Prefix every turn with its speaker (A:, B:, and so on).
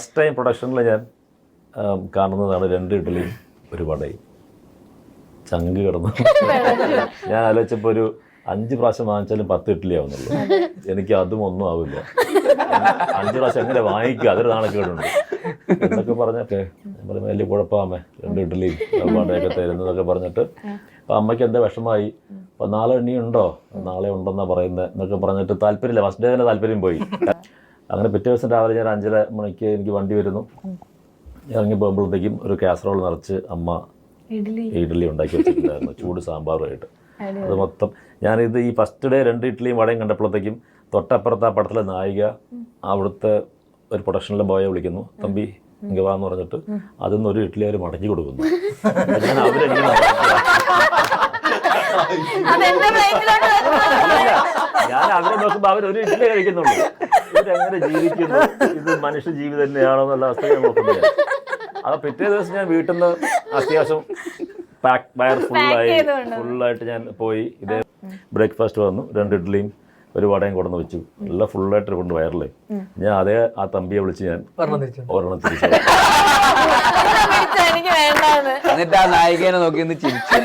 A: First time പ്രൊഡക്ഷനിൽ ഞാൻ കാണുന്നതാണ് 2 ഇഡ്ഡലിയും ഒരു വടയും. ചങ്ക് കിടന്നു. ഞാൻ ആലോചിച്ചപ്പോൾ ഒരു 5 പ്രാവശ്യം വാങ്ങിച്ചാലും 10 ഇഡ്ഡലി ആവുന്നുള്ളൂ. എനിക്ക് അതും ഒന്നും ആവില്ല. 5 പ്രാവശ്യം എങ്ങനെ വാങ്ങിക്കുക, അതൊരു നാണക്കേടുണ്ട് എന്നൊക്കെ പറഞ്ഞൊക്കെ പറയുമ്പോൾ വലിയ കുഴപ്പമാമേ 2 ഇഡ്ഡലിയും വടയൊക്കെ തരുന്നതൊക്കെ പറഞ്ഞിട്ട് അപ്പം അമ്മയ്ക്ക് എന്താ വിഷമമായി. അപ്പം നാളെ ഇനി ഉണ്ടോ, നാളെ ഉണ്ടെന്നാണ് പറയുന്നത് എന്നൊക്കെ പറഞ്ഞിട്ട് താല്പര്യമില്ല. ഫസ്റ്റ് ഡേ തന്നെ താല്പര്യം പോയി. അങ്ങനെ പിറ്റേ ദിവസം രാവിലെ ഞാൻ 5:30 മണിക്ക് എനിക്ക് വണ്ടി വരുന്നു. ഇറങ്ങി പോകുമ്പോഴത്തേക്കും ഒരു കാസറോൾ നിറച്ച് അമ്മ ഇഡ്ഡലി ഉണ്ടാക്കി വെച്ചിട്ടുണ്ടായിരുന്നു, ചൂട് സാമ്പാറുമായിട്ട്. അത് മൊത്തം ഞാനിത് ഈ ഫസ്റ്റ് ഡേ 2 ഇഡ്ഡലിയും വടയും കണ്ടപ്പോഴത്തേക്കും തൊട്ടപ്പുറത്ത് ആ പടത്തിലെ നായിക അവിടുത്തെ ഒരു പ്രൊഡക്ഷനിലെ ബോയെ വിളിക്കുന്നു, തമ്പി ഇങ്ങ വാന്ന് പറഞ്ഞിട്ട് അതിൽ നിന്ന് ഒരു ഇഡ്ഡലി അവർ മടക്കി കൊടുക്കുന്നു. ഞാൻ അവരെങ്ങനെ ഞാൻ അവരെ നോക്കുമ്പോൾ അവരൊരു ഇഡ്ഡലി കഴിക്കുന്നുള്ളൂ. ഇവരെങ്ങനെ ജീവിക്കുന്നു, ഇത് മനുഷ്യ ജീവിതം തന്നെയാണോ എന്നുള്ള അവസ്ഥ ഞാൻ നോക്കുന്നത്. അത് പിറ്റേ ദിവസം ഞാൻ വീട്ടിൽ നിന്ന് അത്യാവശ്യം വയർ ഫുള്ളായിട്ട് ഞാൻ പോയി. ഇതേ ബ്രേക്ക്ഫാസ്റ്റ് വന്നു, 2 ഇഡ്ഡലിയും ഒരു വടയും കൊണ്ടുവന്ന് വെച്ചു. എല്ലാം ഫുള്ളായിട്ട് കൊണ്ട് വയറിലേ. ഞാൻ അതേ ആ തമ്പിയെ വിളിച്ച് ഞാൻ ഒരെണ്ണം തിരിച്ചു.
B: എന്നിട്ട് ആ നായികനെ നോക്കി ചിരിച്ചു.